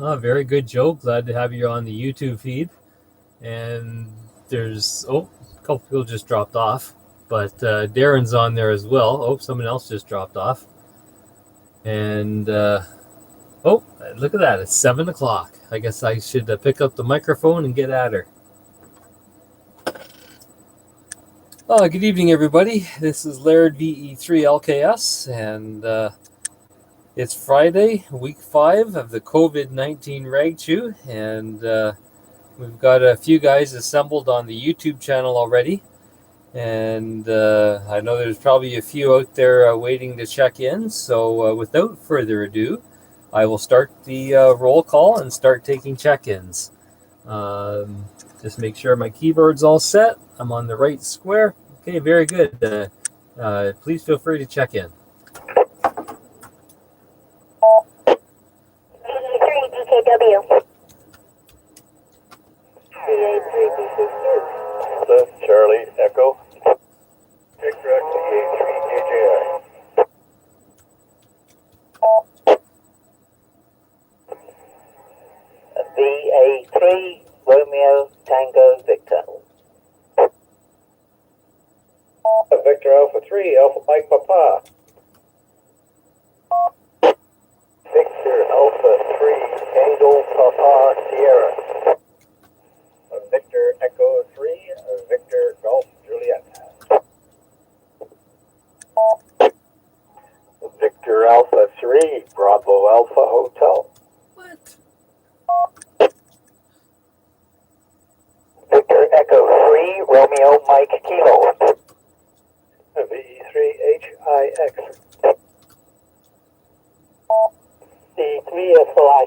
Oh, very good, Joe. Glad to have you on the YouTube feed. And there's, a couple people just dropped off, but Darren's on there as well. Oh, someone else just dropped off. And, look at that. It's 7 o'clock. I guess I should pick up the microphone and get at her. Good evening, everybody. This is Laird VE3LKS, and it's Friday, week 5 of the COVID-19 Rag Chew, and we've got a few guys assembled on the YouTube channel already, and I know there's probably a few out there waiting to check in, so without further ado, I will start the roll call and start taking check-ins. Just make sure my keyboard's all set. I'm on the right square. Okay, very good. Please feel free to check in. DKW. VA3 DKQ. Charlie Echo. Victor Echo VA3 TGIF. VA3 Romeo Tango Victor. Victor Alpha 3 Alpha Mike Papa. Victor Alpha 3 Tango Papa Sierra. Victor Echo 3 Victor Golf Juliet. Victor Alpha 3 Bravo Alpha Hotel. What? Victor Echo 3 Romeo Mike Kilo. VE3HIX. C3SOI.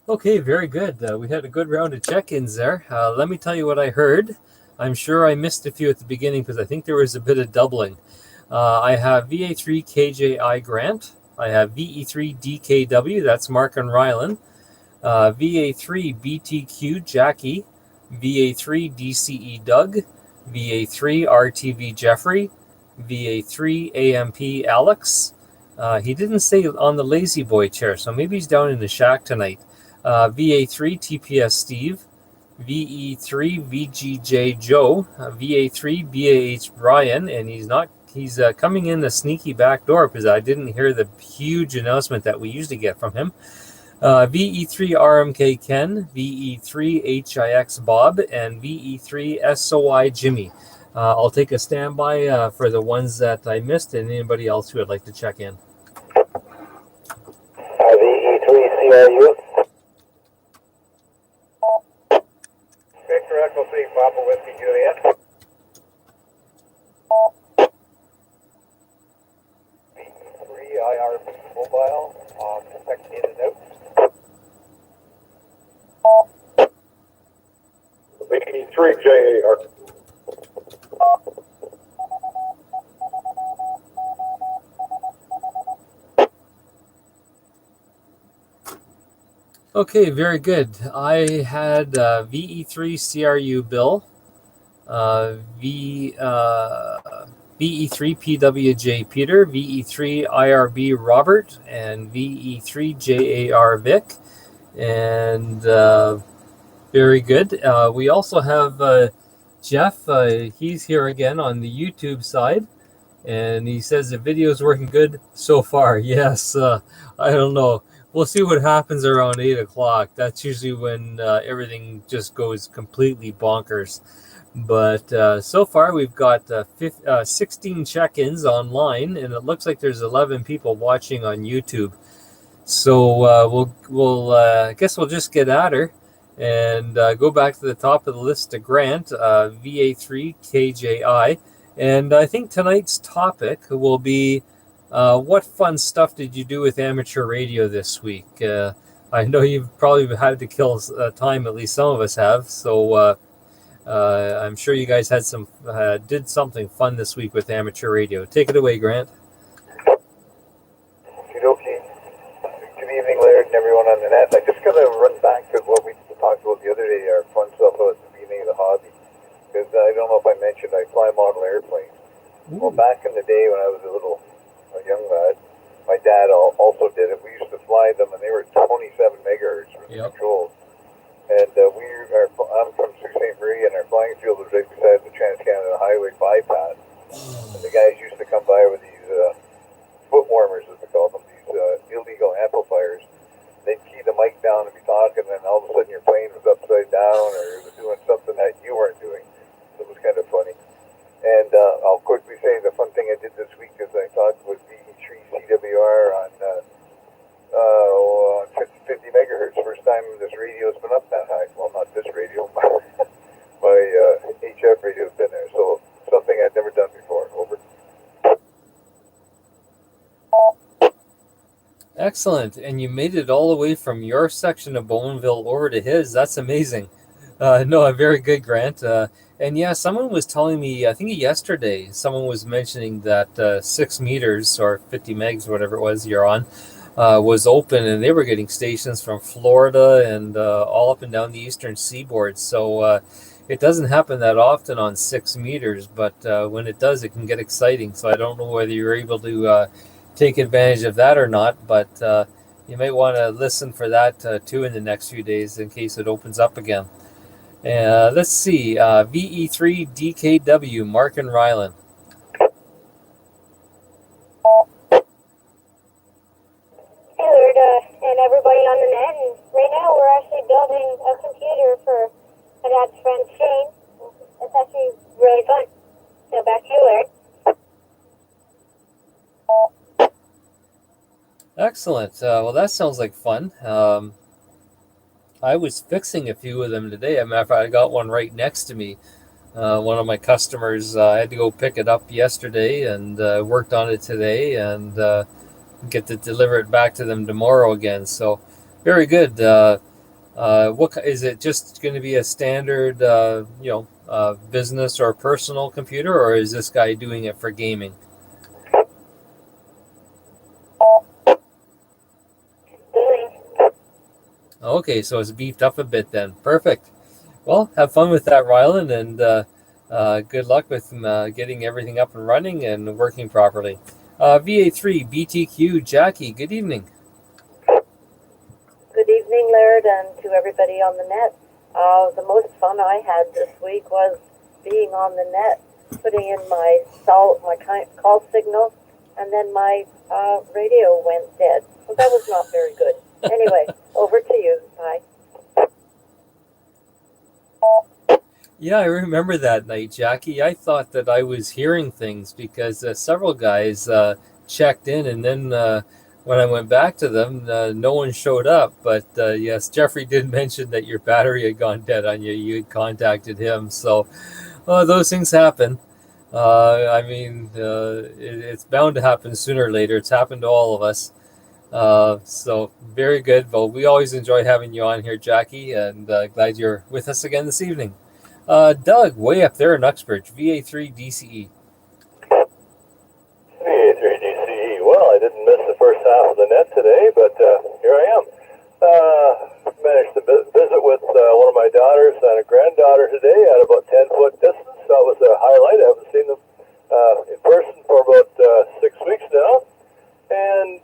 Okay, very good. We had a good round of check-ins there. Let me tell you what I heard. I'm sure I missed a few at the beginning because I think there was a bit of doubling. I have VA3 KJI Grant. I have VE3 DKW, that's Mark and Rylan. VA3 BTQ Jackie. VA3 DCE Doug. VA3 RTV Jeffrey. VA3 AMP Alex. He didn't say on the lazy boy chair, so maybe he's down in the shack tonight. VA3 TPS Steve, VE3 VGJ Joe, VA3 BAH Brian, and he's coming in the sneaky back door because I didn't hear the huge announcement that we usually get from him. VE3 RMK Ken, VE3 HIX Bob, and VE3 SOI Jimmy. I'll take a standby for the ones that I missed and anybody else who would like to check in. VE3 CRU. Victor Echo 3 Papa Whiskey Juliet. V3 IRB Mobile on detect in and out. VE3 JAR. Okay, very good. I had VE3 CRU Bill, VE3 PWJ Peter, VE3 IRB Robert, and VE3 JAR Vic. And very good. We also have Jeff. He's here again on the YouTube side. And he says the video is working good so far. Yes, I don't know. We'll see what happens around 8 o'clock. That's usually when everything just goes completely bonkers. But so far, we've got 16 check-ins online, and it looks like there's 11 people watching on YouTube. So we'll I guess we'll just get at her and go back to the top of the list to Grant, VA3 KJI. And I think tonight's topic will be what fun stuff did you do with amateur radio this week? I know you've probably had to kill time, at least some of us have. So I'm sure you guys had did something fun this week with amateur radio. Take it away, Grant. Okay. Good evening, Laird, and everyone on the net. I just got to run back to what we talked about the other day, our fun stuff at the beginning of the hobby. Because I don't know if I mentioned, I fly model airplanes. Well, back Yep. controls. And I'm from Sault Ste. Marie, and our flying field was right beside the Trans-Canada Highway bypass. And the guys used to come by with these foot warmers, as we call them, these illegal amplifiers. They'd key the mic down and be talking, and all of a sudden your plane was upside down or it was doing something that you weren't doing. So it was kind of funny. And I'll quickly say the fun thing I did this week is I talked with VE3 CWR on 50 megahertz. First time this radio's been up that high. Well, not this radio, but my HF radio's been there. So something I'd never done before. Over. Excellent. And you made it all the way from your section of Bowmanville over to his. That's amazing. No, very good, Grant. And yeah, someone was telling me, I think yesterday, someone was mentioning that 6 meters or 50 megs, whatever it was you're on, was open, and they were getting stations from Florida and all up and down the eastern seaboard. So it doesn't happen that often on 6 meters, but when it does, it can get exciting. So I don't know whether you're able to take advantage of that or not, but you might want to listen for that too in the next few days in case it opens up again. Let's see, VE3 DKW, Mark and Ryland. And everybody on the net, and right now we're actually building a computer for my dad's friend Shane. It's actually really fun. So back to you, Larry. Excellent. Well, that sounds like fun. I was fixing a few of them today. As a matter of fact, I got one right next to me. One of my customers, I had to go pick it up yesterday and worked on it today and get to deliver it back to them tomorrow again. So very good. What is it? Just going to be a standard, business or personal computer, or is this guy doing it for gaming? Okay, so it's beefed up a bit then. Perfect. Well, have fun with that, Ryland, and good luck with getting everything up and running and working properly. VA3 BTQ, Jackie, good evening. Good evening, Laird, and to everybody on the net. The most fun I had this week was being on the net, putting in my call signal, and then my radio went dead. So that was not very good. Anyway, over to you. Bye. Yeah, I remember that night, Jackie. I thought that I was hearing things because several guys checked in, and then when I went back to them, no one showed up. But yes, Jeffrey did mention that your battery had gone dead on you. You had contacted him. So those things happen. It's bound to happen sooner or later. It's happened to all of us. So very good. Well, we always enjoy having you on here, Jackie, and glad you're with us again this evening. Doug, way up there in Uxbridge, VA3 DCE. VA3 DCE. Well, I didn't miss the first half of the net today, but here I am. Managed to visit with one of my daughters and a granddaughter today at about 10-foot distance. That was a highlight. I haven't seen them in person for about 6 weeks now. And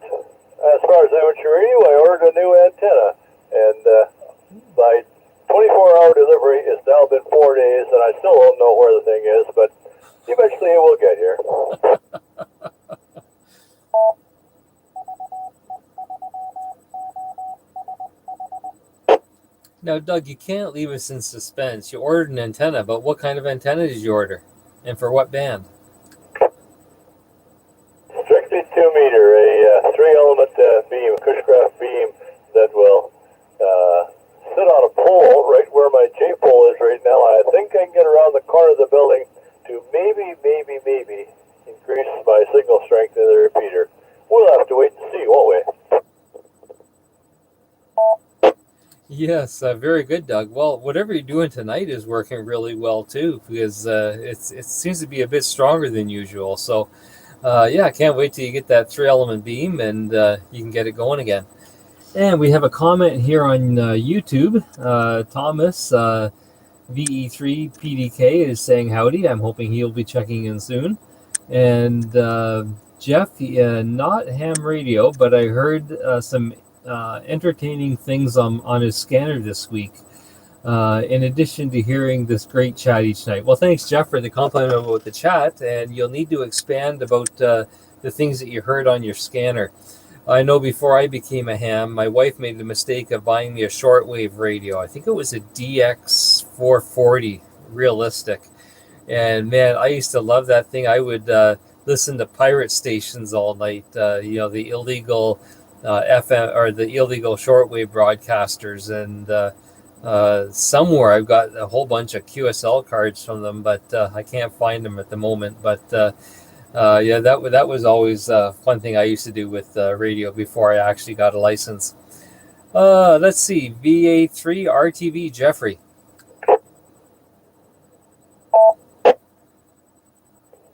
as far as amateur radio, I ordered a new antenna, and my 24-hour delivery has now been 4 days, and I still don't know where the thing is, but eventually it will get here. Now, Doug, you can't leave us in suspense. You ordered an antenna, but what kind of antenna did you order, and for what band? Strictly 2 meter, a 3-element beam, a Cushcraft beam that will sit on a pole right where my J pole is right now. I think I can get around the corner of the building to maybe increase my signal strength in the repeater. We'll have to wait and see, won't we? Yes, very good, Doug. Well, whatever you're doing tonight is working really well too, because it seems to be a bit stronger than usual. So, I can't wait till you get that 3-element beam and you can get it going again. And we have a comment here on YouTube. Thomas VE3 PDK is saying howdy. I'm hoping he'll be checking in soon. And Jeff, not ham radio, but I heard some entertaining things on his scanner this week. In addition to hearing this great chat each night. Well, thanks, Jeff, for the compliment about the chat, and you'll need to expand about the things that you heard on your scanner. I know before I became a ham, my wife made the mistake of buying me a shortwave radio. I think it was a DX440 realistic. And man, I used to love that thing. I would listen to pirate stations all night, the illegal FM or the illegal shortwave broadcasters. And somewhere I've got a whole bunch of QSL cards from them, but I can't find them at the moment. But yeah, that was always a fun thing I used to do with radio before I actually got a license. Let's see, VA3 RTV, Jeffrey.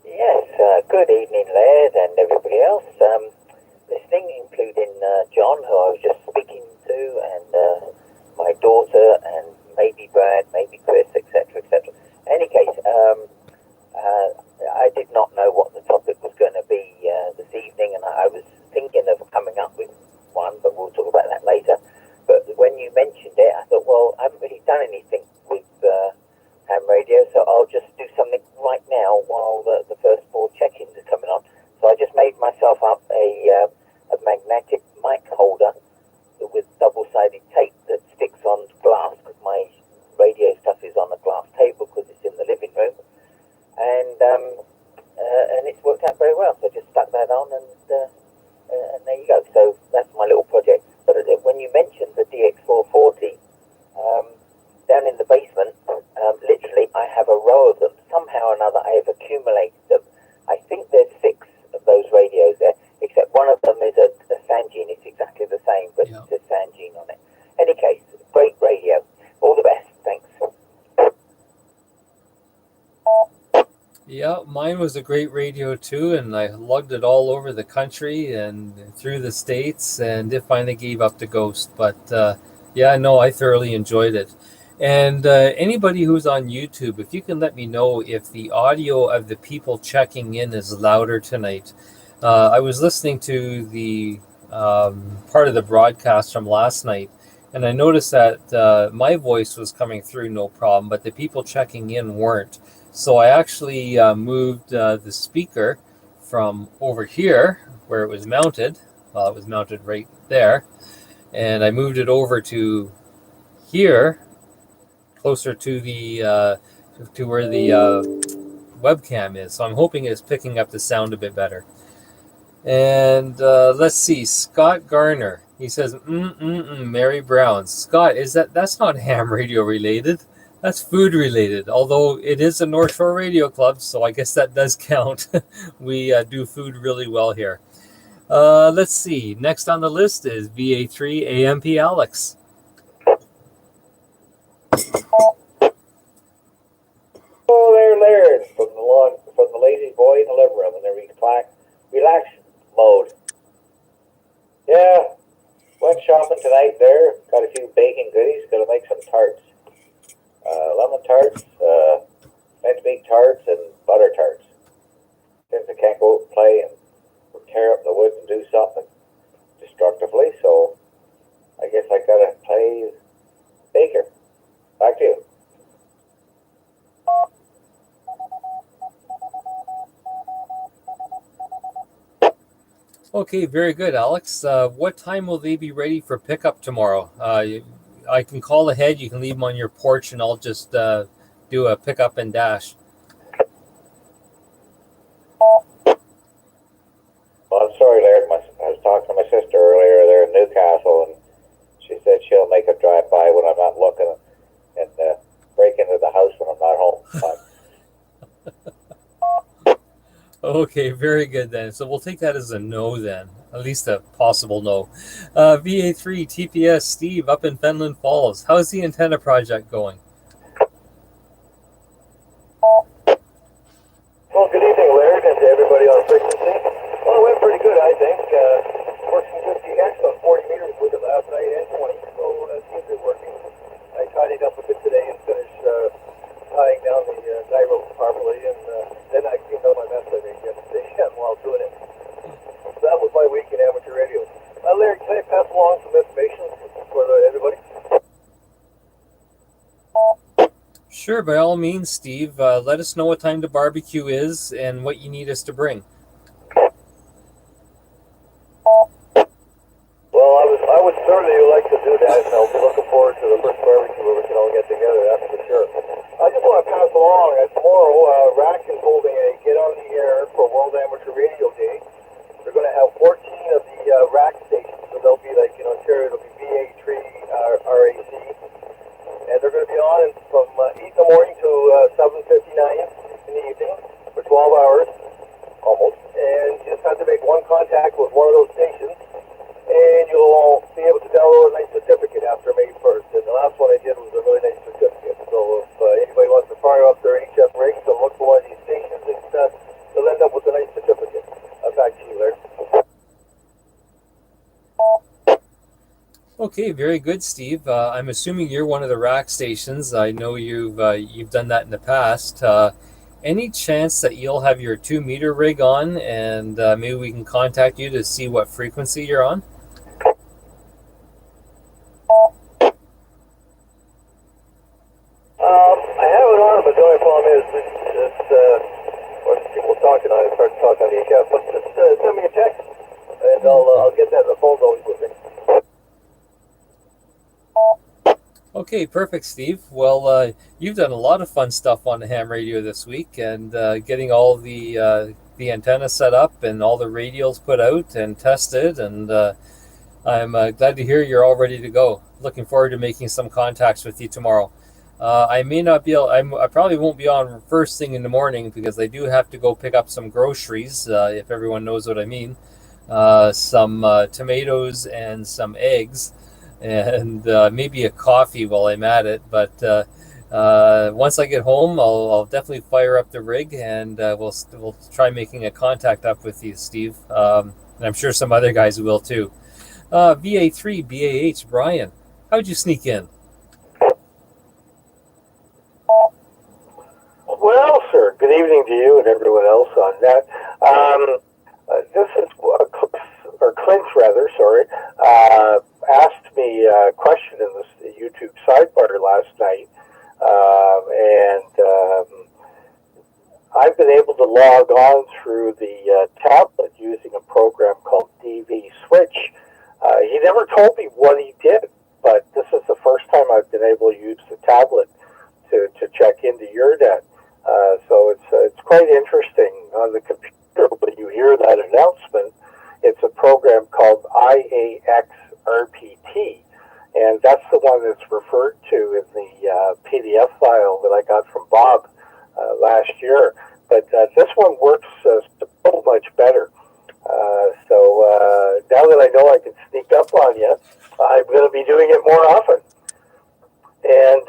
Yes, good evening, Laird, and everybody else. Listening, including John, who I was just speaking to, and my daughter, and maybe Brad, maybe Chris, etc., etc. Any case, I did not know what the topic was going to be this evening, and I was thinking of coming up with one, but we'll talk about that later. But when you mentioned it, I thought, well, I haven't really done anything with ham radio, so I'll just do something right now while the first 4 check-ins are coming on. So I just made myself up a magnetic mic holder with double-sided tape that sticks on glass, because my radio stuff is on a glass table because it's in the living room, and it's worked out very well. So I just stuck that on, and there you go. So that's my little project. But when you mentioned the DX440 down in the basement, literally I have a row of them. Somehow or another I have accumulated them. I think there's 6 of those radios there, except one of them is a Sangene. It's exactly the same, but Yeah. it says Sangene on it. Any case, great radio. All the best. Thanks. Yeah, mine was a great radio too, and I lugged it all over the country and through the States, and it finally gave up the ghost. But yeah, no, I thoroughly enjoyed it. And anybody who's on YouTube, if you can let me know if the audio of the people checking in is louder tonight. I was listening to the part of the broadcast from last night, and I noticed that my voice was coming through no problem, but the people checking in weren't. So I actually moved the speaker from over here, where it was mounted. Well, it was mounted right there. And I moved it over to here, closer to the to where the webcam is. So I'm hoping it's picking up the sound a bit better. And let's see, Scott Garner. He says, Mary Brown. Scott, that's not ham radio related. That's food related, although it is a North Shore Radio Club, so I guess that does count. We do food really well here. Let's see. Next on the list is VA3 AMP Alex. Oh, there, Laird, from the lazy boy in the living room in the relax mode. Yeah, went shopping tonight there. Got a few baking goodies. Gonna make some tarts. Lemon tarts, mincemeat tarts, and butter tarts. Since I can't go out and play and tear up the woods and do something destructively, so I guess I gotta play baker. Back to you. Okay, very good, Alex. What time will they be ready for pickup tomorrow? I can call ahead. You can leave them on your porch, and I'll just do a pickup and dash. Well, I'm sorry, Laird. I was talking to my sister earlier there in Newcastle, and she said she'll make a drive-by when I'm not looking and break into the house when I'm not home. Okay, very good then. So we'll take that as a no then, at least a possible no. VA3 TPS Steve up in Fenland Falls. How's the antenna project going? Well, good evening, Laird, and to everybody on frequency. Well, it went pretty good, I think. Worked some good GX on 40 meters with it last night and 20, so it seems to be working. I tidied up a bit today and finished tying down the guy rope properly, and then I cleaned out my mess I made yesterday while doing it. So that was my week in amateur radio. Laird, can I pass along some Sure, by all means, Steve. Let us know what time the barbecue is and what you need us to bring. Well, I would certainly like to do that, and I'll be looking forward to the first barbecue where we can all get together, that's for sure. I just want to pass along that tomorrow, RAC is holding a Get on the Air for World Amateur Radio Day. They're going to have 14 of the RAC stations, so they'll be like in Ontario, it'll be VA3, RAC, and they're going to be on from 8 in the morning to 7:59 in the evening for 12 hours, almost, and you just have to make one contact with one of those stations, and you'll be able to download a nice certificate after May 1st. And the last one I did was a really nice certificate. So if anybody wants to fire up their HF rigs and look for one of these stations, they'll end up with a nice certificate. Back to you, Larry. Okay, very good, Steve. I'm assuming you're one of the rack stations. I know you've done that in the past. Any chance that you'll have your 2-meter rig on, and maybe we can contact you to see what frequency you're on? I have it on, but the only problem is when people talking on it, start talking on the HF. But just send me a text, and I'll get that. The phone's always with me. Okay, perfect, Steve. Well, you've done a lot of fun stuff on the ham radio this week, and getting all the antenna set up and all the radios put out and tested, and I'm glad to hear you're all ready to go. Looking forward to making some contacts with you tomorrow. I may not be able, I probably won't be on first thing in the morning because I do have to go pick up some groceries, if everyone knows what I mean. Some tomatoes and some eggs, and maybe a coffee while I'm at it. But once I get home, I'll definitely fire up the rig, and we'll try making a contact up with you, Steve. And I'm sure some other guys will too. VA3 BAH Brian, how'd you sneak in? Well, sir, good evening to you and everyone else on that. This is Clint, asked me a question in the YouTube sidebar last night, and I've been able to log on through the tablet using a program called DV Switch. He never told me what he did, but this is the first time I've been able to use the tablet to check into your net. So it's quite interesting on the computer when you hear that announcement. It's a program called IAX RPT, and that's the one that's referred to in the PDF file that I got from Bob last year. But this one works so much better. So now that I know I can sneak up on you, I'm going to be doing it more often. And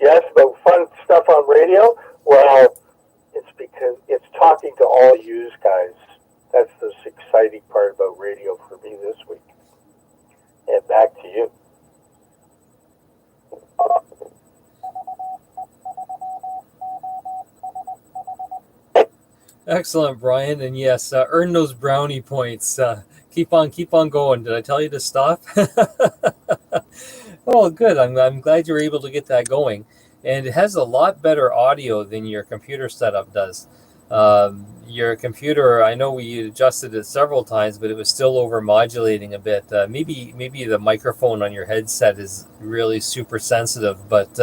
yes, about fun stuff on radio. Well, it's because it's talking to all you guys. That's the exciting part about radio for me this week. And back to you. Excellent, Brian. And yes, earn those brownie points. Keep on going. Did I tell you to stop? Oh, good. I'm glad you're able to get that going. And it has a lot better audio than your computer setup does. Your computer, I know we adjusted it several times, but it was still over-modulating a bit. Maybe the microphone on your headset is really super sensitive, but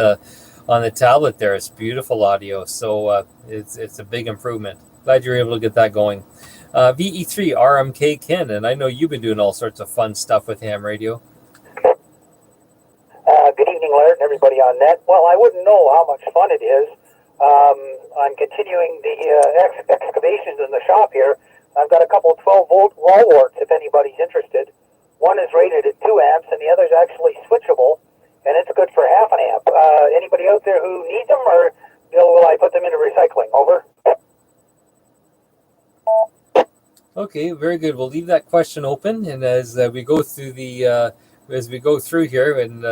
on the tablet there, it's beautiful audio. So it's a big improvement. Glad you're able to get that going. VE3 RMK Ken, and I know you've been doing all sorts of fun stuff with ham radio. Good evening, Laird, and everybody on net. Well, I wouldn't know how much fun it is. I'm continuing the excavations in the shop here. I've got a couple of 12-volt wall warts, if anybody's interested. One is rated at 2 amps, and the other is actually switchable, and it's good for half an amp. Anybody out there who needs them, or will I put them into recycling? Over. Okay, very good. We'll leave that question open, and as we go through here, and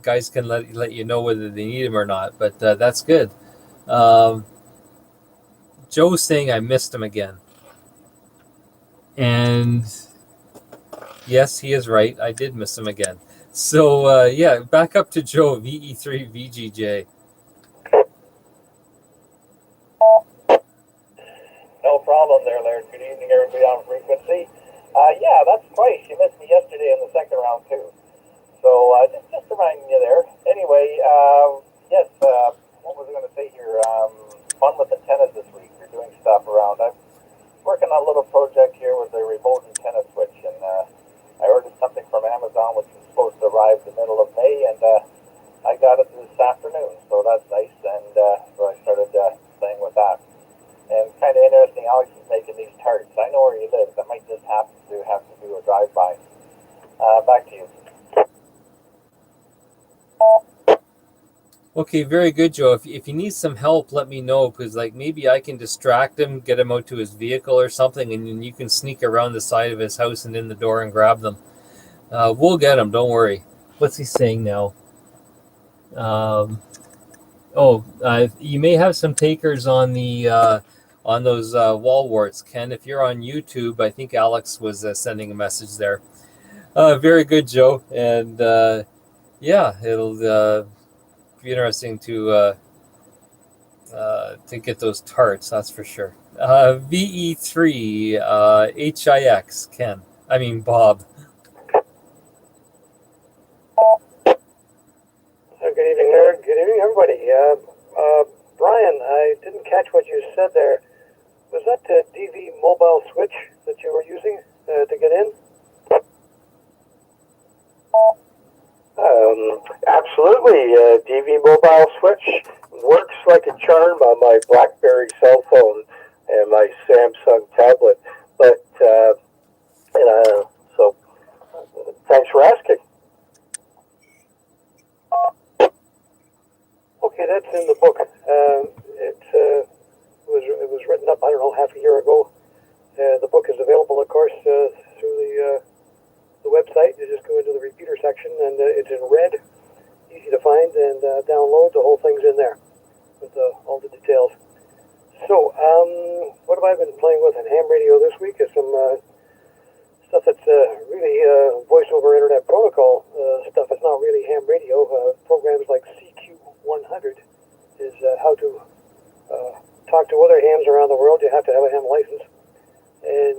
guys can let you know whether they need them or not. But that's good. Joe's saying I missed him again, and yes, he is right. I did miss him again. So yeah, back up to Joe. VE3 VGJ. one there, Laird. Good evening, everybody on frequency. Yeah, that's twice. You missed me yesterday in the second round, too. So just reminding you there. Anyway, yes, what was I going to say here? Fun with antennas this week. We're doing stuff around. I'm working on a little project here with a remote antenna switch, and I ordered something from Amazon, which was supposed to arrive the middle of May, and I got it this afternoon, so that's nice, and so I started playing with that. And kind of interesting, Alex is making these tarts. I know where you live. That might just happen to have to do a drive-by. Back to you. Okay, very good, Joe. If you need some help, let me know, because like maybe I can distract him, get him out to his vehicle or something, and then you can sneak around the side of his house and in the door and grab them. We'll get him. Don't worry. What's he saying now? You may have some takers on the on those wall warts, Ken. If you're on YouTube, I think Alex was sending a message there. Very good, Joe. And yeah, it'll be interesting to get those tarts. That's for sure. VE3 HIX, Ken. I mean Bob. Good evening, Eric. Good evening, everybody. Brian, I didn't catch what you said there. Was that the DV mobile switch that you were using to get in? Absolutely. DV mobile switch works like a charm on my BlackBerry cell phone and my Samsung tablet. But so thanks for asking. Okay, that's in the book. It was written up, I don't know, half a year ago. The book is available, of course, through the website. You just go into the repeater section, and it's in red, easy to find, and download. The whole thing's in there with all the details. So, what have I been playing with on ham radio this week? Is some stuff that's really voice over internet protocol stuff. It's not really ham radio. Programs like CQ100 is how to talk to other hams around the world. You have to have a ham license and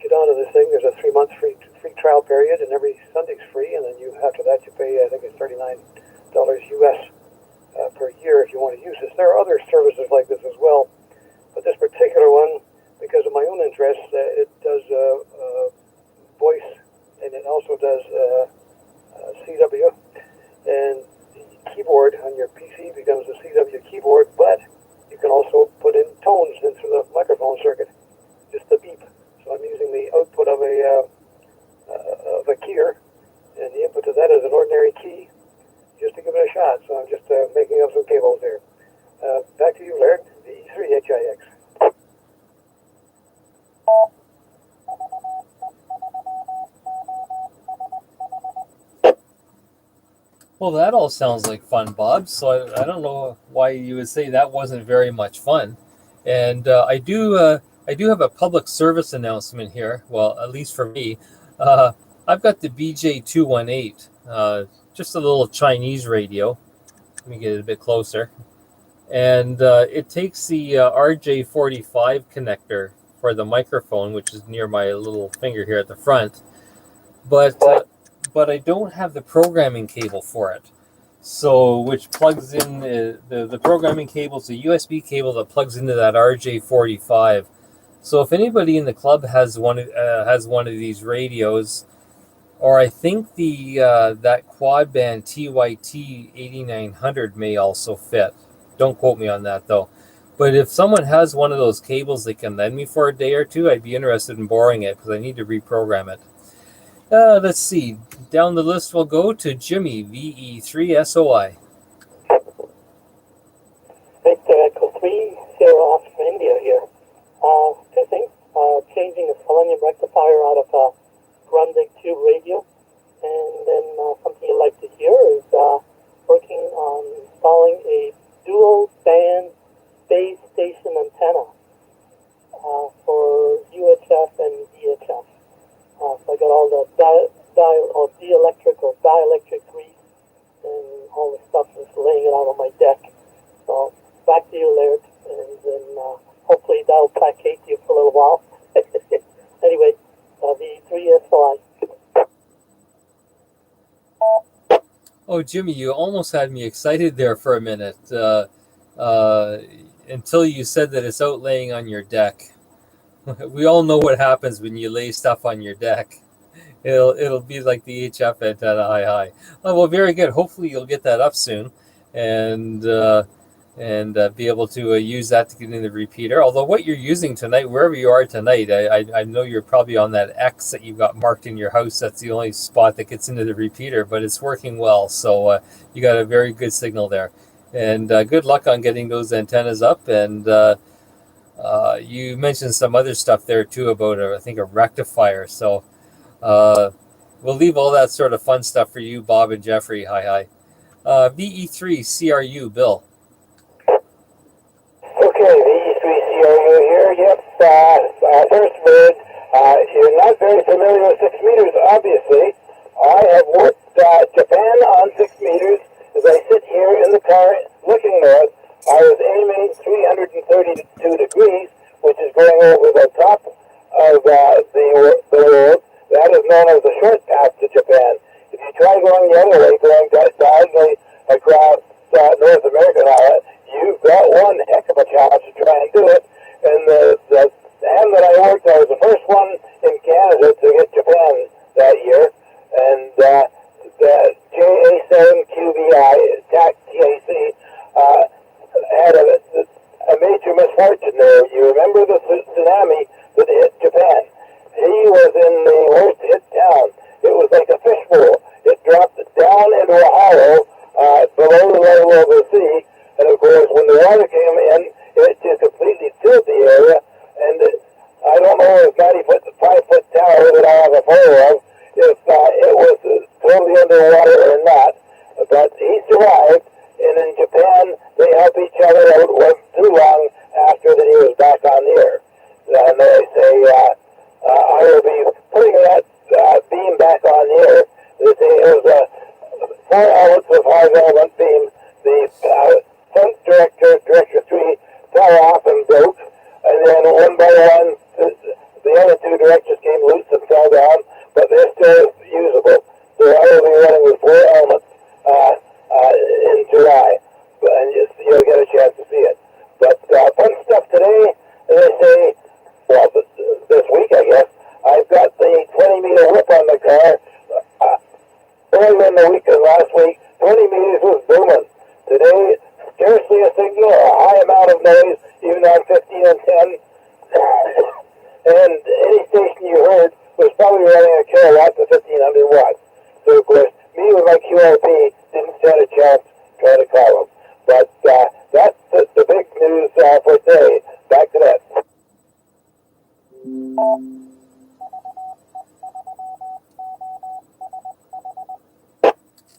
get onto this thing. There's a 3-month free trial period, and every Sunday's free. And then after that you pay, I think it's $39 US per year if you want to use this. There are other services like this as well, but this particular one, because of my own interest, it does voice, and it also does CW, and the keyboard on your PC becomes a CW keyboard, but you can also put in tones into the microphone circuit, just a beep. So I'm using the output of a keyer, and the input to that is an ordinary key, just to give it a shot. So I'm just making up some cables there. Back to you, Laird, the E3HIX. Well, that all sounds like fun, Bob. So I don't know why you would say that wasn't very much fun. And I do have a public service announcement here. Well, at least for me, I've got the BJ218, just a little Chinese radio. Let me get it a bit closer. And it takes the RJ45 connector for the microphone, which is near my little finger here at the front. But I don't have the programming cable for it. So, which plugs in, the programming cable is a USB cable that plugs into that RJ45. So if anybody in the club has one of these radios, or I think that quad band TYT 8900 may also fit. Don't quote me on that though. But if someone has one of those cables they can lend me for a day or two, I'd be interested in borrowing it because I need to reprogram it. Let's see. Down the list we'll go to Jimmy, VE3SOI. It's Echo 3 Sierra off from India here. Two things. Changing a selenium rectifier out of a Grundig tube radio. And then something you'd like to hear is working on installing a dual band base station antenna for UHF and DHF. So I got all the dielectric grease and all the stuff that's laying it out on my deck. So back to you, Laird, and then hopefully that'll placate you for a little while. Anyway, VE3SI. Oh, Jimmy, you almost had me excited there for a minute until you said that it's out laying on your deck. We all know what happens when you lay stuff on your deck. It'll be like the HF antenna high. Oh, well, very good. Hopefully you'll get that up soon, and be able to use that to get in the repeater. Although what you're using tonight, wherever you are tonight, I know you're probably on that X that you've got marked in your house. That's the only spot that gets into the repeater, but it's working well. So you got a very good signal there. And good luck on getting those antennas up. And you mentioned some other stuff there too about, I think, a rectifier. So we'll leave all that sort of fun stuff for you, Bob and Jeffrey. Hi. VE3 CRU, Bill. Okay, VE3CRU here. Yep, first word, you're not very familiar with 6 meters, obviously. I have worked Japan on 6 meters. As I sit here in the car looking north, I was aiming 332 degrees, which is going over the top of the world. That is known as the short path to Japan. If you try going the other way, going diagonally across North America, you've got one heck of a challenge to try and do it. And the ham that I worked, I was the first one in Canada to hit Japan that year. And the JA7QVI, TAC, had a major misfortune there. You remember the tsunami that hit Japan? He was in the worst hit town. It was like a fishbowl. It dropped down into a hollow below the level of the sea. And of course, when the water came in, it just completely filled the area. And I don't know if 5-foot tower that I have a photo of, if it was totally underwater or not. But he survived. And in Japan, they help each other out. It wasn't too long after that he was back on the air. And they say, I will be putting that beam back on the air. They say it was 4 outlets of high element beam. The front director 3, fell off and broke. And then one by one, the other 2 directors came loose and fell down, but they're still usable. So I will be running with 4 elements in July, and you'll get a chance to see it. But fun stuff today, as I say, well, this week, I guess, I've got the 20-meter whip on the car. Earlier in the week and last week, 20 meters was booming. Today, scarcely a signal, a high amount of noise, even on 15 and 10. And any station you heard was probably running a kilowatt to 1,500 watts. So, of course, me with my QRP didn't stand a chance trying to call them. But that's the big news for today. Back to that.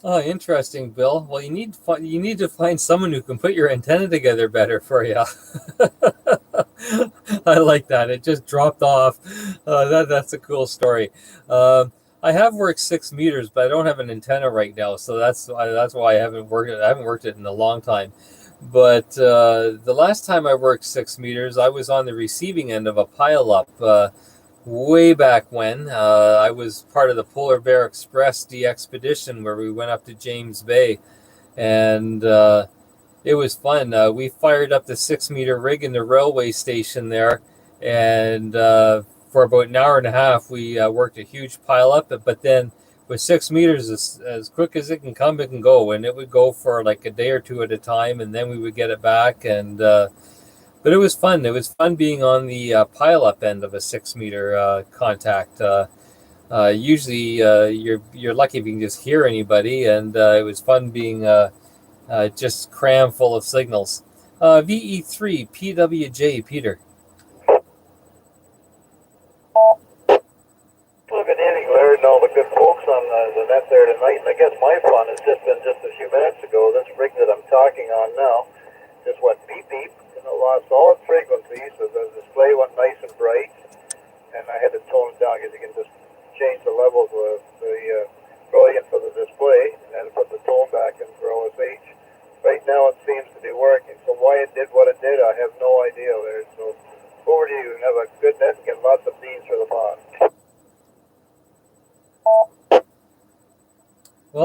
Oh, interesting, Bill. Well, you need to find someone who can put your antenna together better for you. I like that. It just dropped off. That's a cool story. I have worked 6 meters, but I don't have an antenna right now, so that's why I haven't worked it. I haven't worked it in a long time. But the last time I worked 6 meters, I was on the receiving end of a pileup. Way back when I was part of the Polar Bear Express expedition where we went up to James Bay, and it was fun. We fired up the 6-meter rig in the railway station there, and for about an hour and a half we worked a huge pile up. But then with 6 meters, as quick as it can come, it can go, and it would go for like a day or 2 at a time, and then we would get it back. And but it was fun. It was fun being on the pile-up end of a 6-meter contact. Usually, you're lucky if you can just hear anybody, and it was fun being just crammed full of signals. VE3 PWJ, Peter. Well, good evening, Larry, and all the good folks on the net there tonight. And I guess my fun has just been just a few minutes ago. This rig that I'm talking on now just went beep beep. Lost all its frequencies, so the display went nice and bright, and I had to tone it down because you can just change the levels of the brilliance of the display and put the tone back in for OSH. Right now it seems to be working, so why it did what it did, I have no idea there. So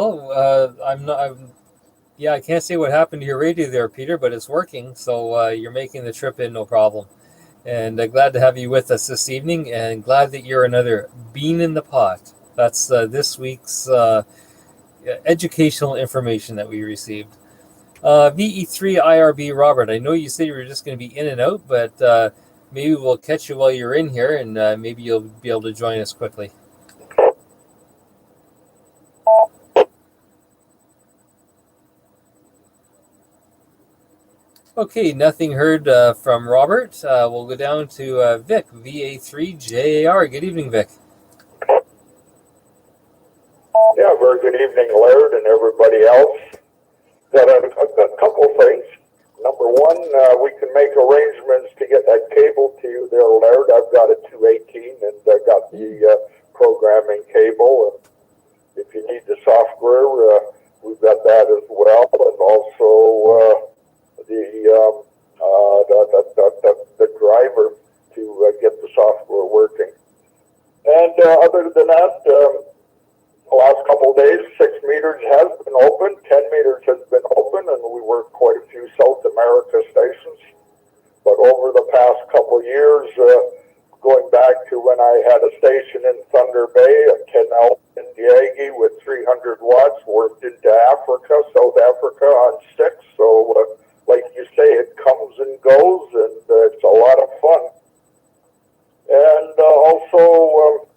Well, yeah, I can't say what happened to your radio there, Peter, but it's working. So you're making the trip in, no problem. And glad to have you with us this evening, and glad that you're another bean in the pot. That's this week's educational information that we received. VE3 IRB Robert, I know you said you were just going to be in and out, but maybe we'll catch you while you're in here, and maybe you'll be able to join us quickly. Okay, nothing heard from Robert. We'll go down to Vic, VA3JAR. Good evening, Vic. Yeah, very good evening, Laird, and everybody else. Got a couple things. Number one, we can make arrangements to get that cable to you there, Laird. I've got a 218, and I got the programming cable. And if you need the software, we've got that as well, and also the driver to get the software working. And other than that, the last couple of days, 6 meters has been open, 10 meters has been open, and we worked quite a few South America stations. But over the past couple of years, going back to when I had a station in Thunder Bay, a Canal in Diaghi with 300 watts, worked into Africa, South Africa on 6. So, like you say, it comes and goes, and it's a lot of fun. And also,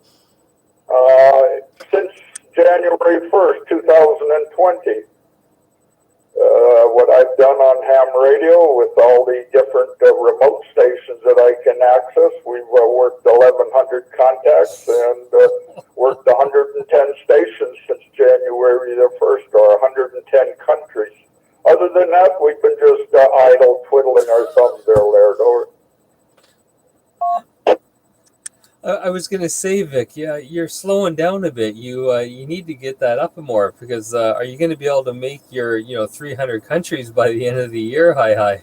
since January 1st, 2020, what I've done on ham radio with all the different remote stations that I can access, we've worked 1,100 contacts and worked 110 stations since January the 1st, or 110 countries. Other than that, we've been just idle, twiddling our thumbs there, Laird. I was going to say, Vic, yeah, you're slowing down a bit. You need to get that up more, because are you going to be able to make your 300 countries by the end of the year? Hi.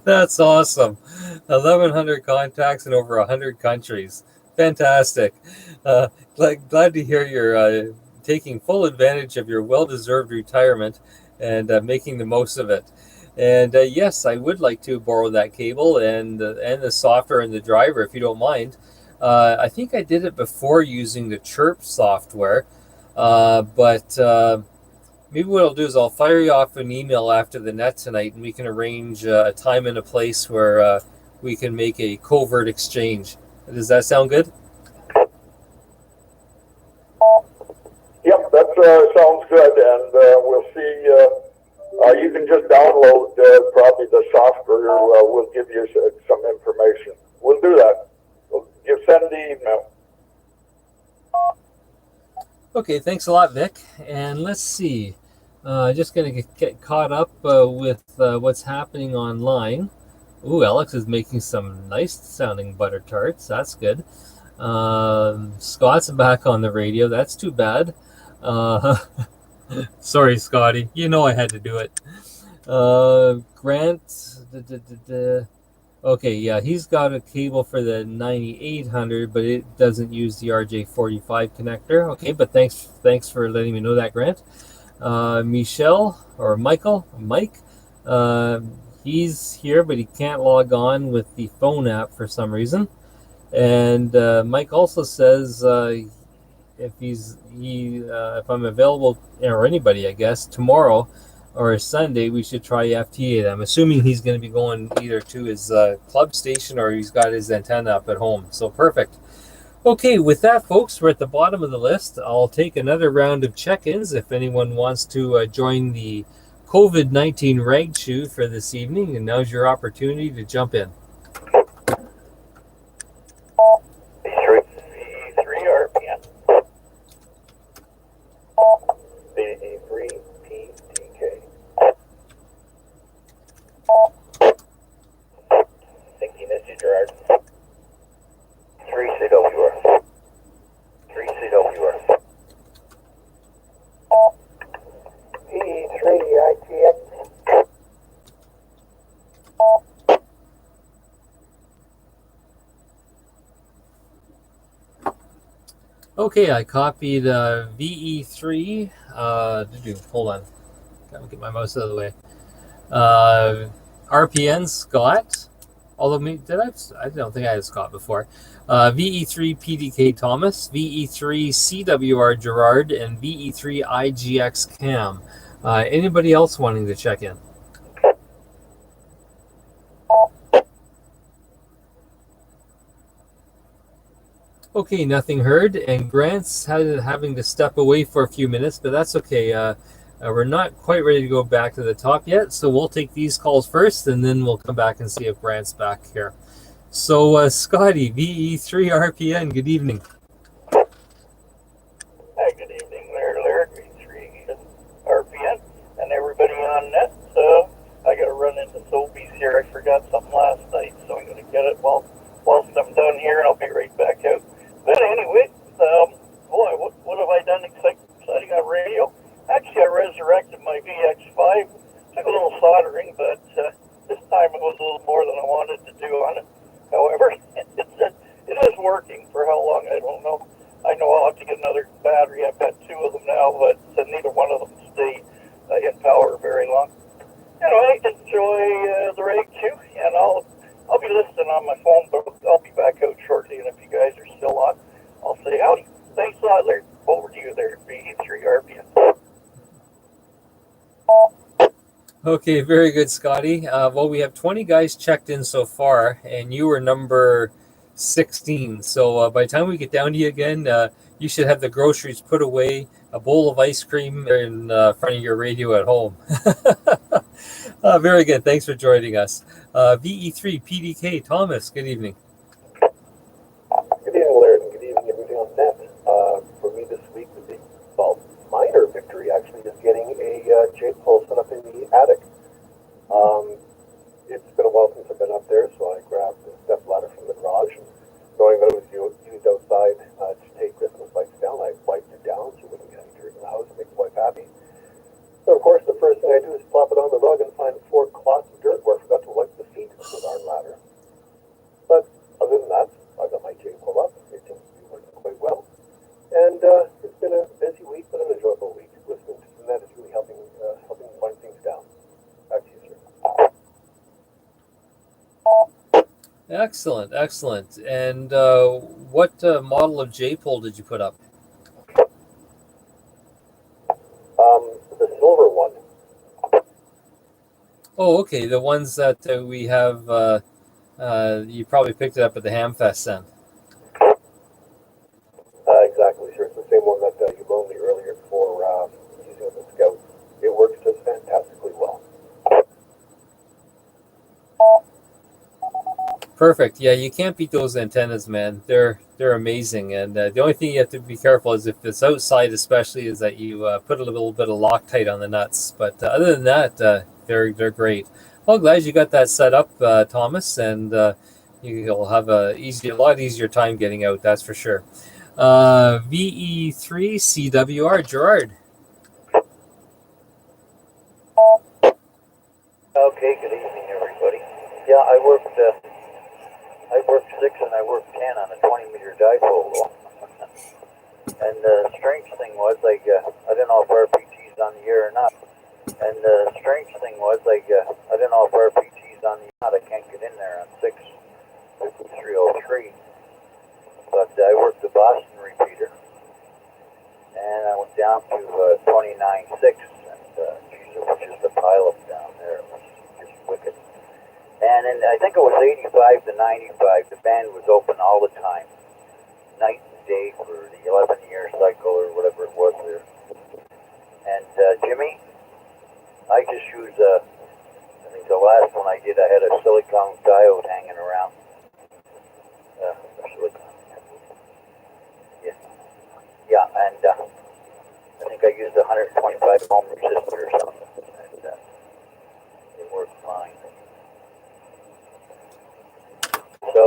That's awesome. 1,100 contacts in over 100 countries. Fantastic. Glad to hear you're taking full advantage of your well-deserved retirement and making the most of it. And yes, I would like to borrow that cable and the software and the driver, if you don't mind. I think I did it before using the Chirp software, but maybe what I'll do is I'll fire you off an email after the net tonight, and we can arrange a time and a place where we can make a covert exchange. Does that sound good? Yep, that sounds good, and we'll see. You can just download probably the software. We'll give you some information. We'll do that. You send the email. Okay, thanks a lot, Vic. And let's see. Just going to get caught up with what's happening online. Ooh, Alex is making some nice-sounding butter tarts. That's good. Scott's back on the radio. That's too bad. Sorry, Scotty. You know I had to do it. Grant. Okay, yeah, he's got a cable for the 9800, but it doesn't use the RJ45 connector. Okay, but thanks for letting me know that, Grant. Mike. He's here, but he can't log on with the phone app for some reason. And Mike also says if I'm available, or anybody, I guess, tomorrow or Sunday, we should try FT8. I'm assuming he's going to be going either to his club station or he's got his antenna up at home. So perfect. Okay, with that, folks, we're at the bottom of the list. I'll take another round of check-ins if anyone wants to join the COVID-19 rag chew for this evening, and now's your opportunity to jump in. Okay, I copied VE3. Hold on. Gotta get my mouse out of the way. RPN Scott. Although, I don't think I had Scott before. VE3 PDK Thomas, VE3 CWR Gerard, and VE3 IGX Cam. Anybody else wanting to check in? Okay, nothing heard, and Grant's having to step away for a few minutes, but that's okay. We're not quite ready to go back to the top yet, so we'll take these calls first, and then we'll come back and see if Grant's back here. So, Scotty, VE3 RPN, good evening. Hi, good evening there, Laird, VE3 RPN, and everybody on net. I got to run into Sobeys here. I forgot something last night, so I'm going to get it whilst I'm done here, and I'll be right back out. But anyway, boy, what have I done exciting on radio? Actually, I resurrected my VX5. Took a little soldering, but this time it was a little more than I wanted to do on it. However, it is working. For how long, I don't know. I know I'll have to get another battery. I've got two of them now, but neither one of them stay in power very long. Anyway, enjoy the raid queue, and I'll be listening on my phone, but I'll be back out shortly, and if you guys are still on, I'll say howdy. Thanks a lot, Larry. Over to you there, VE3 RPN. Okay, very good, Scotty. Well, we have 20 guys checked in so far, and you were number 16. So by the time we get down to you again, you should have the groceries put away, a bowl of ice cream in front of your radio at home. Very good. Thanks for joining us. VE3 PDK Thomas, good evening. Good evening, Laird, and good evening, everybody on net. For me this week, the big, minor victory actually is getting a J-pole set up in the attic. It's been a while since I've been up there, so I grabbed the step ladder from the garage, and knowing that it was used outside to take Christmas lights down, I wiped it down so we wouldn't get any dirt in the house and make the wife happy. So, of course, the first thing I do is plop it on the rug and find 4 clots of dirt where I forgot to wipe the feet of the darn ladder. But other than that, I got my J-pole up. It seems to be working quite well. And it's been a busy week, but an enjoyable week. Listening to the net is really helping wind things down. Back to you, sir. Excellent, excellent. And what model of J-pole did you put up? The silver one. Oh, okay. The ones that we have, you probably picked it up at the Hamfest then. Exactly, sir. It's the same one that you loaned me earlier for using with the Scout. It works just fantastically well. Perfect. Yeah, you can't beat those antennas, man. They're amazing. And the only thing you have to be careful is if it's outside, especially, is that you put a little bit of Loctite on the nuts. But other than that, they're great. Well, glad you got that set up, Thomas, and you'll have a lot easier time getting out. That's for sure. VE3 CWR Gerard. Okay, good evening, everybody. Yeah, I worked 6 and I worked 10 on a 20-meter dipole. And the strange thing was, I don't know if RPG's on the air or not. And the strange thing was, I don't know if RPG's on the air or not. I can't get in there on 65303. But I worked the Boston repeater. And I went down to 29.6. And geez, it was just a pileup down there. It was just wicked. And then I think it was 85 to 95. The band was open all the time, night and day for the 11-year cycle or whatever it was there. And Jimmy, I just used, I think the last one I did, I had a silicone diode hanging around. Yeah, and I think I used a 125 ohm resistor or something, and it worked fine. So,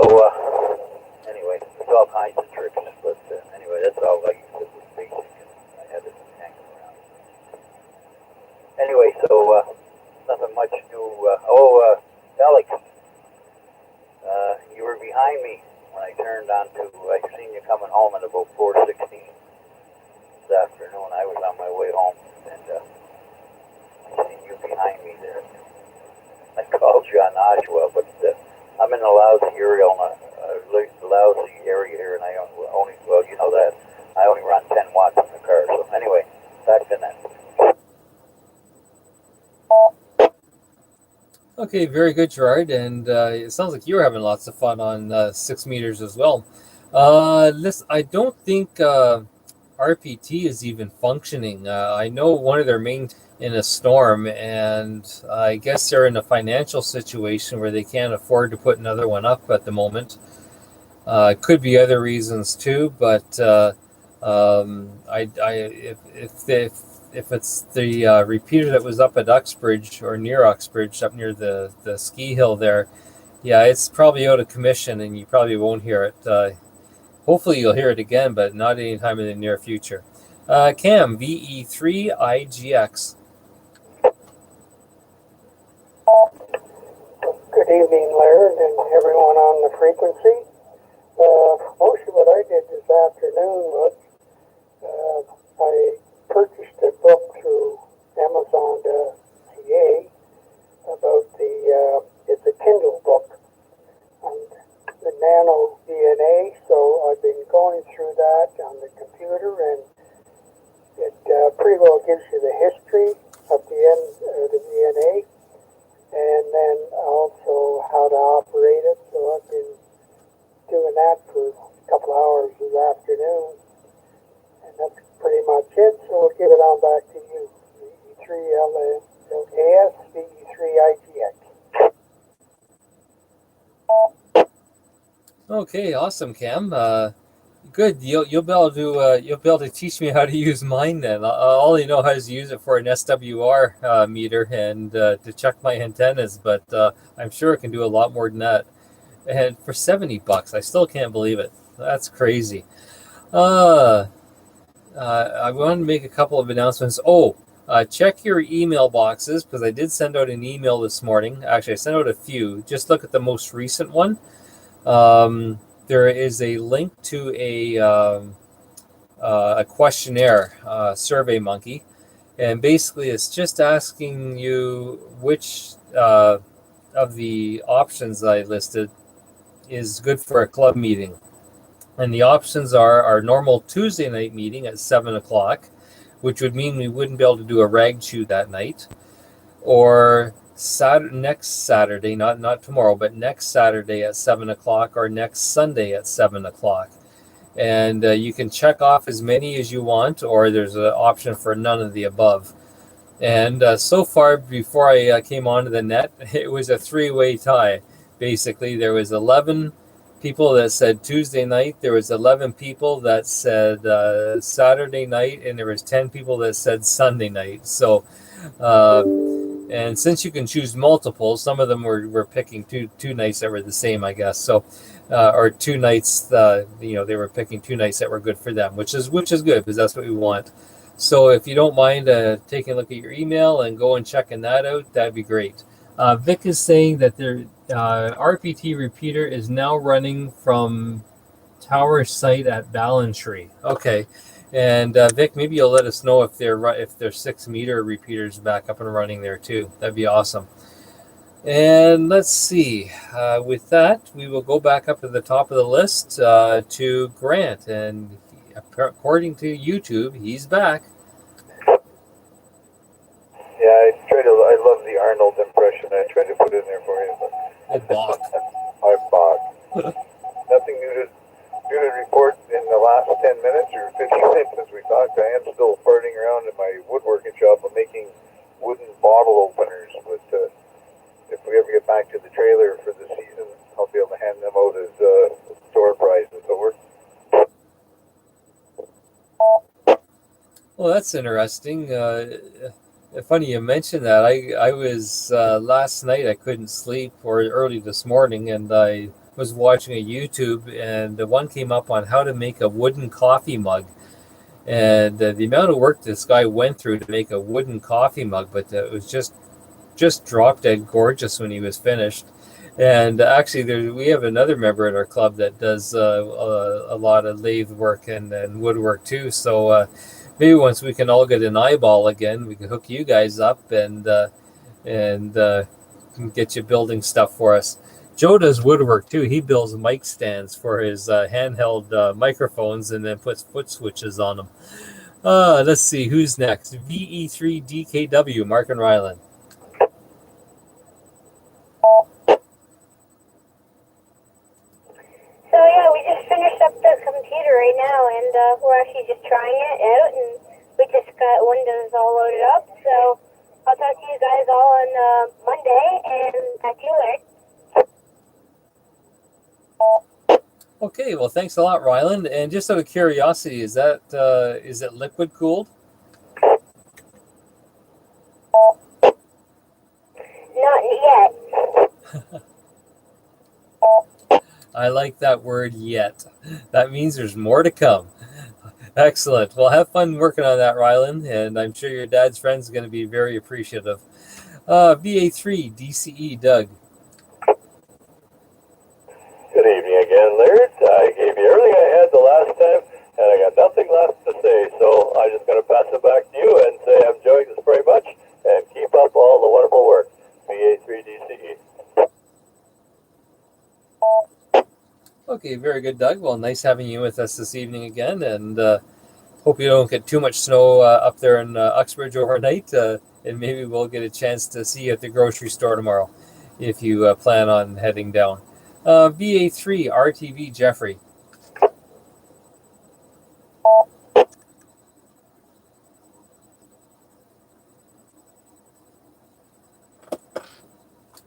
anyway, there's all kinds of tricks, but anyway, that's all I used. It was basic, and I had it hanging around. Anyway, so, nothing much new. Alec, you were behind me when I I turned onto, I seen you coming home at about 4:16 this afternoon. I was on my way home, and I seen you behind me there. I called you on Oshawa, but I'm in a lousy area, lousy area here, and I only, well, you know that, I only run 10 watts in the car. So anyway, back to net. Okay, very good, Gerard. And it sounds like you're having lots of fun on 6 meters as well. Listen, I don't think RPT is even functioning. I know one of their main in a storm, and I guess they're in a financial situation where they can't afford to put another one up at the moment. It could be other reasons too, but if it's the repeater that was up at Uxbridge or near Uxbridge, up near the ski hill there, yeah, it's probably out of commission, and you probably won't hear it. Hopefully, you'll hear it again, but not anytime in the near future. Cam, VE3IGX. Good evening, Laird, and everyone on the frequency. Most of what I did this afternoon was I purchased a book through Amazon.ca about it's a Kindle book on the nano DNA. So I've been going through that on the computer, and it pretty well gives you the history of the DNA, and then also how to operate it. So I've been doing that for a couple hours this afternoon, and that's pretty much it. So I'll give it on back to you. VE3LAS, VE3IGX. Okay, awesome, Cam. Good. You'll be able to teach me how to use mine then. I only know how to use it for an SWR meter and to check my antennas, but I'm sure it can do a lot more than that. And for $70, I still can't believe it. That's crazy. I want to make a couple of announcements. Check your email boxes, because I did send out an email this morning. Actually, I sent out a few. Just look at the most recent one. There is a link to a questionnaire, SurveyMonkey, and basically it's just asking you which of the options I listed is good for a club meeting. And the options are our normal Tuesday night meeting at 7 o'clock, which would mean we wouldn't be able to do a rag chew that night, or next Saturday, not tomorrow, but next Saturday at 7 o'clock, or next Sunday at 7 o'clock. And you can check off as many as you want, or there's an option for none of the above. And so far, before I came onto the net, it was a three-way tie. Basically, there was 11 people that said Tuesday night, there was 11 people that said Saturday night, and there was 10 people that said Sunday night. So and since you can choose multiple, some of them were picking two nights that were the same, I guess. So or 2 nights, they were picking 2 nights that were good for them, which is good, because that's what we want. So if you don't mind taking a look at your email and go and checking that out, that'd be great. Vic is saying that their RPT repeater is now running from tower site at Ballantree. Okay, and Vic, maybe you'll let us know if their 6 meter repeaters back up and running there too. That'd be awesome. And let's see. With that, we will go back up to the top of the list to Grant, and according to YouTube, he's back. Yeah, I love the Arnold impression. I tried to put in there for you, but I bought. Nothing new to report in the last 10 minutes or 15 minutes since we talked. I am still farting around in my woodworking shop. I'm making wooden bottle openers, but if we ever get back to the trailer for the season, I'll be able to hand them out as store prizes. So Well, that's interesting. Funny you mentioned that. I was last night, I couldn't sleep, or early this morning, and I was watching a YouTube, and the one came up on how to make a wooden coffee mug. And the amount of work this guy went through to make a wooden coffee mug, but it was just drop dead gorgeous when he was finished. And actually, we have another member in our club that does a lot of lathe work and woodwork too. So maybe once we can all get an eyeball again, we can hook you guys up and can get you building stuff for us. Joe does woodwork too. He builds mic stands for his handheld microphones and then puts foot switches on them. Let's see who's next. VE3DKW, Mark and Ryland. So yeah, we just finished up the computer right now, and we're actually just trying it out, and we just got Windows all loaded up. So I'll talk to you guys all on Monday, and back to you later. Okay, well, thanks a lot, Ryland. And just out of curiosity, is it liquid cooled? Not yet. I like that word yet. That means there's more to come. Excellent. Well, have fun working on that, Ryland, and I'm sure your dad's friend's going to be very appreciative. VA3 DCE, Doug. Good evening again, Laird. I gave you everything I had the last time, and I got nothing left to say, so I'm just going to pass it back to you and say I'm enjoying this very much, and keep up all the wonderful work. VA3DCE. Okay, very good, Doug. Well, nice having you with us this evening again, and hope you don't get too much snow up there in Uxbridge overnight, and maybe we'll get a chance to see you at the grocery store tomorrow if you plan on heading down. VA3 RTV, Jeffrey.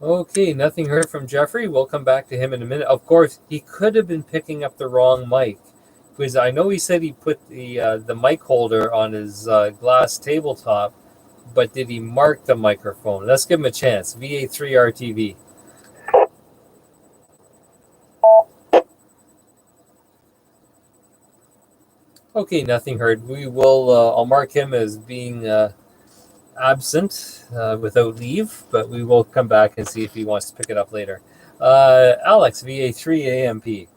Okay, nothing heard from Jeffrey. We'll come back to him in a minute. Of course, he could have been picking up the wrong mic, because I know he said he put the mic holder on his glass tabletop, but did he mark the microphone? Let's give him a chance. VA3 RTV. Okay, nothing heard. We will. I'll mark him as being absent without leave, but we will come back and see if he wants to pick it up later. Alex, VA3 AMP.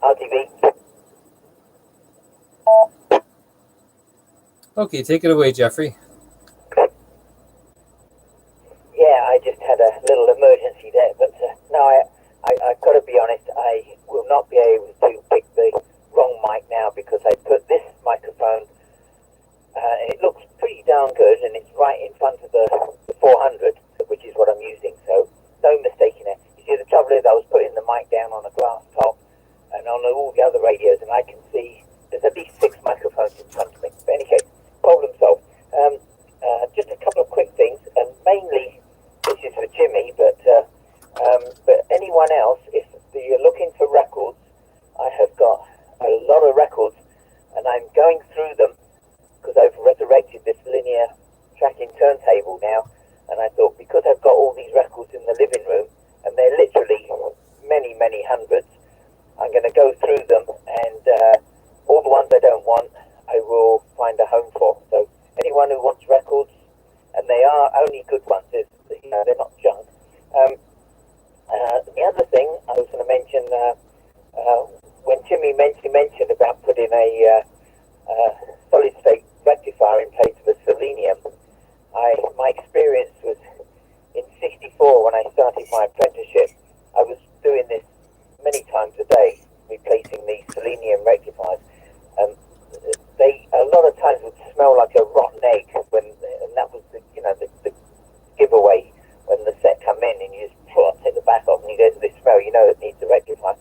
RTV. Okay, take it away, Jeffrey. Yeah, I just had a little emergency there, but no, I've got to be honest, I will not be able to pick the wrong mic now because I put this microphone, it looks pretty darn good, and it's right in front of the 400, which is what I'm using, so no mistaking it. You see, the trouble is I was putting the mic down on a glass top and on all the other radios, and I can see there's at least 6 microphones in front of me. But in any case, problem solved. Just a couple of quick things, and mainly this is for Jimmy, but anyone else, if you're looking for records, I have got a lot of records, and I'm going through them because I've resurrected this linear tracking turntable now, and I thought because I've got all these records in the living room, and they're literally many, many hundreds, I'm going to go through them, and all the ones I don't want, I will find a home for. So anyone who wants records, and they are only good ones, they're not junk. The other thing I was going to mention, when Jimmy mentioned about putting a solid state rectifier in place of a selenium, my experience was in '64 when I started my apprenticeship. I was doing this many times a day, replacing these selenium rectifiers. They a lot of times would smell like a rotten egg and that was the giveaway when the set come in and you just take the back off and you get this smell, it needs a rectifier.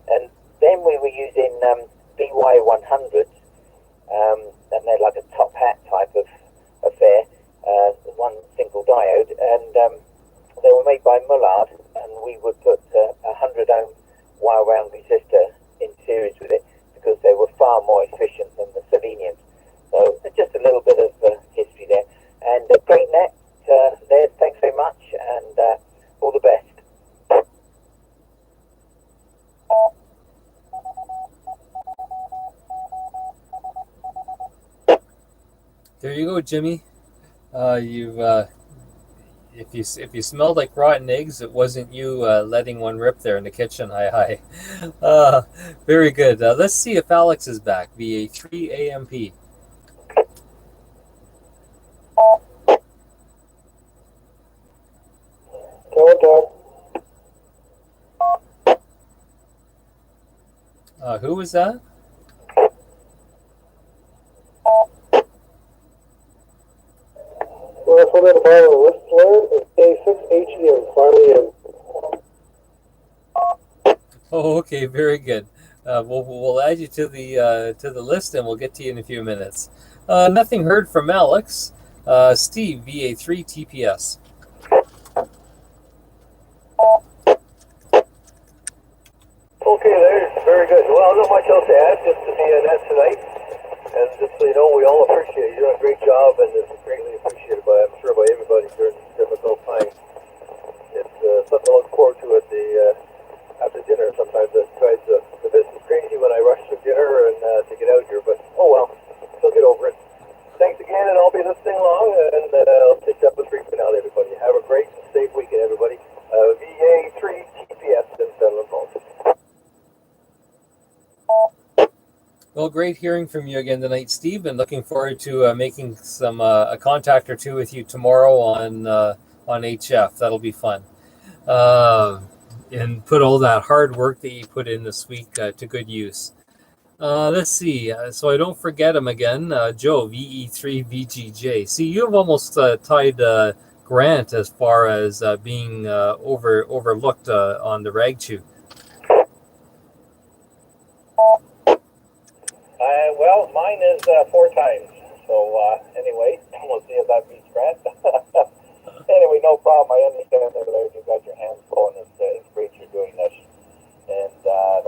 And then we were using BY100s, and they're like a top hat type of affair, one single diode, and they were made by Mullard, and we would put a 100 ohm wire wound resistor in series with it because they were far more efficient than the seleniums. So just a little bit of history there. And great net there, thanks very much, and all the best. There you go, Jimmy. You've if you smelled like rotten eggs, it wasn't you letting one rip there in the kitchen. Hi, hi. Very good. Let's see if Alex is back via 3 AMP. Who was that? Oh, okay, very good. We'll add you to the list, and we'll get to you in a few minutes. Nothing heard from Alex. Steve, VA3 TPS. Okay, there. Very good. Well, not much else to add, just to be on that tonight. And just so you know, we all appreciate you. You're doing a great job, and it's greatly appreciated by, I'm sure, by everybody during this difficult time. It's something to look forward to at the after dinner. Sometimes it tries to bit crazy when I rush to dinner and to get out here, but oh well, we'll get over it. Thanks again, and I'll be listening along, and I'll take up a brief finale, everybody. Have a great and safe weekend, everybody. VA3 TPS in Sunland Falls. Well, great hearing from you again tonight, Steve, and looking forward to making some a contact or two with you tomorrow on HF. That'll be fun. And put all that hard work that you put in this week to good use. Let's see. So I don't forget him again. Joe, VE3VGJ. See, you've almost tied Grant as far as being overlooked on the rag chew. Well, mine is 4 times. So anyway, we'll see if that beats Grant. Anyway, no problem. I understand that you've got your hands full, and it's great you're doing this. And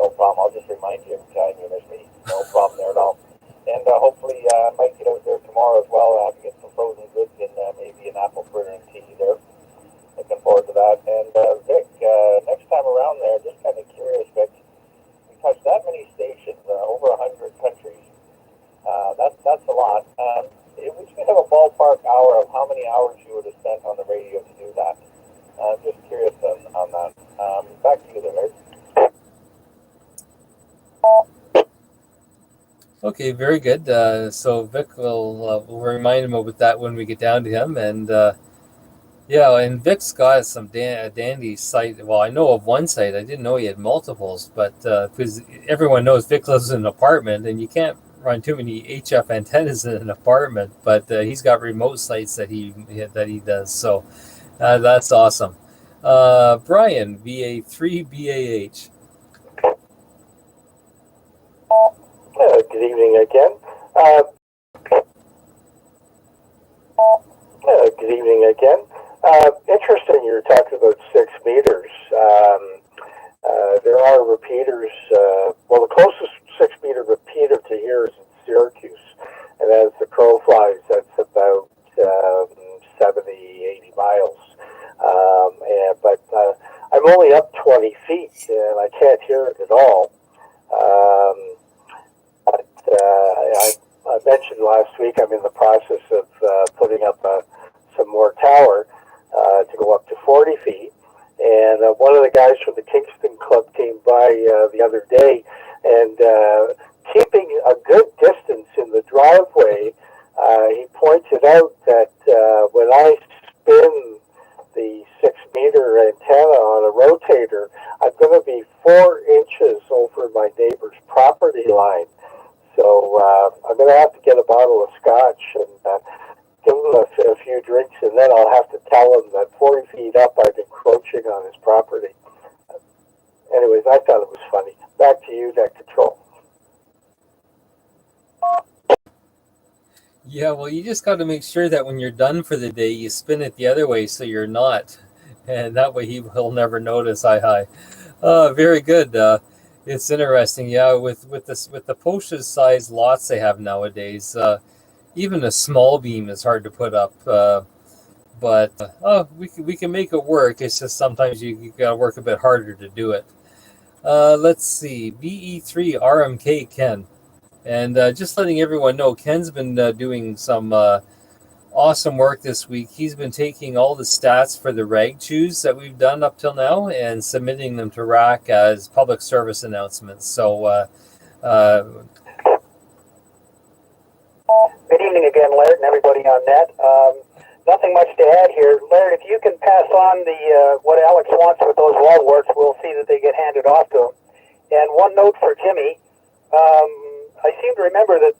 no problem. I'll just remind you every time you miss me. No problem there at all. And hopefully I might get out there tomorrow as well. I'll have to get some frozen goods and maybe an apple fritter and tea there. Looking forward to that. And Vic, next time around there, just kind of curious, Vic, we touched that many stations, over 100 countries. That's a lot. If we could have a ballpark hour of how many hours you would have spent on the radio to do that. I'm just curious on that. Back to you there, Vic. Okay, very good. So Vic we'll remind him about that when we get down to him. And yeah, and Vic's got some dandy site. Well, I know of one site. I didn't know he had multiples, but because everyone knows Vic lives in an apartment, and you can't run too many HF antennas in an apartment. But he's got remote sites that he does. So that's awesome. Brian, VA3BAH. Good evening again. Good evening again. Interesting you're talking about 6 meters. There are repeaters. Well, the closest 6 meter repeater to here is in Syracuse. And as the crow flies, that's about 70, 80 miles. But I'm only up 20 feet, and I can't hear it at all. I mentioned last week I'm in the process of putting up some more tower to go up to 40 feet. And one of the guys from the Kingston Club came by the other day, and keeping a good distance in the driveway, he pointed out that when I spin the 6 meter antenna on a rotator, I'm going to be 4 inches over my neighbor's property line. So I'm going to have to get a bottle of scotch and give him a few drinks, and then I'll have to tell him that 40 feet up I'm encroaching on his property. Anyways, I thought it was funny. Back to you, Net Control. Yeah, well, you just got to make sure that when you're done for the day, you spin it the other way so you're not. And that way he'll never notice. Hi. Very good. It's interesting, yeah. With the postage size lots they have nowadays, even a small beam is hard to put up. But we can make it work. It's just sometimes you got to work a bit harder to do it. Let's see, VE3 RMK Ken. And just letting everyone know, Ken's been doing some awesome work this week. He's been taking all the stats for the rag chews that we've done up till now and submitting them to RAC as public service announcements. So Good evening again, Laird, and everybody on net. Nothing much to add here. Laird, if you can pass on the what Alex wants with those wall warts, we'll see that they get handed off to him. And one note for Jimmy. I seem to remember that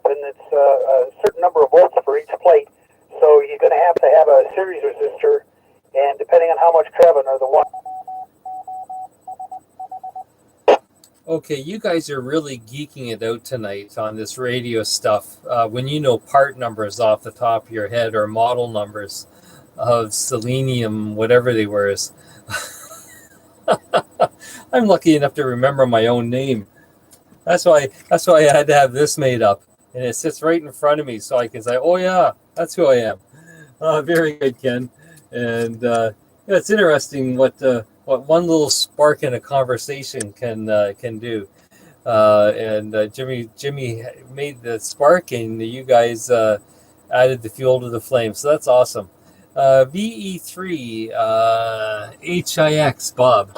and it's a certain number of volts for each plate, so you're going to have a series resistor, and depending on how much Trevin or the one. okay, you guys are really geeking it out tonight on this radio stuff. When you know part numbers off the top of your head or model numbers of selenium, whatever they were. I'm lucky enough to remember my own name. That's why I had to have this made up, and it sits right in front of me, so I can say, "Oh yeah, that's who I am." Very good, Ken. And yeah, it's interesting what one little spark in a conversation can do. Jimmy made the spark, and you guys added the fuel to the flame. So that's awesome. VE3 HIX, Bob.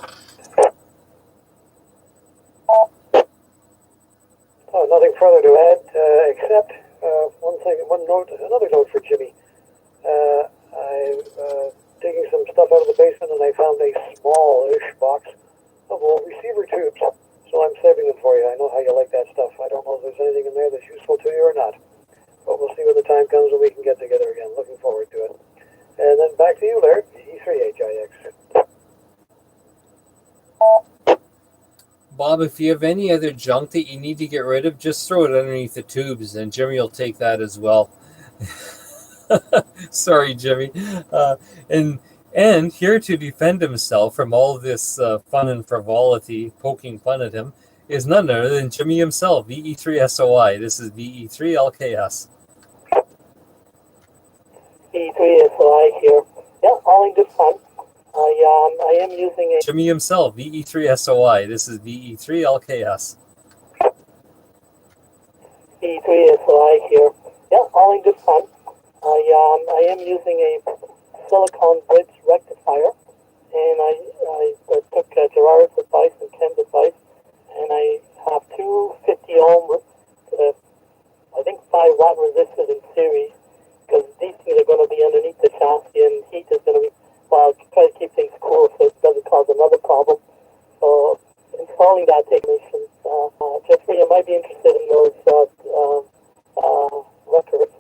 Nothing further to add except another note for Jimmy. I'm digging some stuff out of the basement, and I found a smallish box of old receiver tubes. So I'm saving them for you. I know how you like that stuff. I don't know if there's anything in there that's useful to you or not. But we'll see when the time comes when we can get together again. Looking forward to it. And then back to you, Laird. E3HIX. Bob, if you have any other junk that you need to get rid of, just throw it underneath the tubes, and Jimmy will take that as well. Sorry, Jimmy. And here to defend himself from all of this fun and frivolity, poking fun at him, is none other than Jimmy himself, VE3SOI. This is VE3LKS. VE3SOI here. Yeah, all in good fun. I am using a Jimmy himself, VE3SOI. This is VE3LKS. VE3SOI here. Yeah, all in good fun. I am using a silicon bridge rectifier, and I took Gerard's advice and Ken's advice, and I have two 50 ohm, I think 5 watt resistors in series, because these things are going to be underneath the chassis, and heat is going to be, well, try to keep things cool so it doesn't cause another problem. So installing that technician, Jeffrey, you might be interested in those records,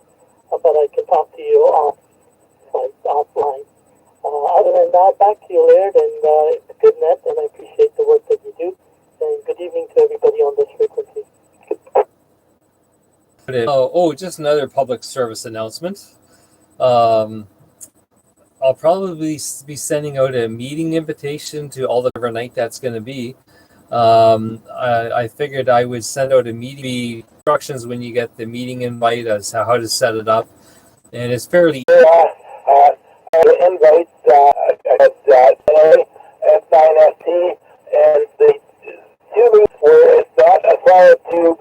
but I can talk to you offline. Other than that, back to you, Laird, and it's a good net, and I appreciate the work that you do. And good evening to everybody on this frequency. Just another public service announcement. I'll probably be sending out a meeting invitation to all the overnight that's going to be. I figured I would send out a meeting instructions when you get the meeting invite as to how to set it up. And it's fairly The invites F9FT, and the tubing where it's not a solid tube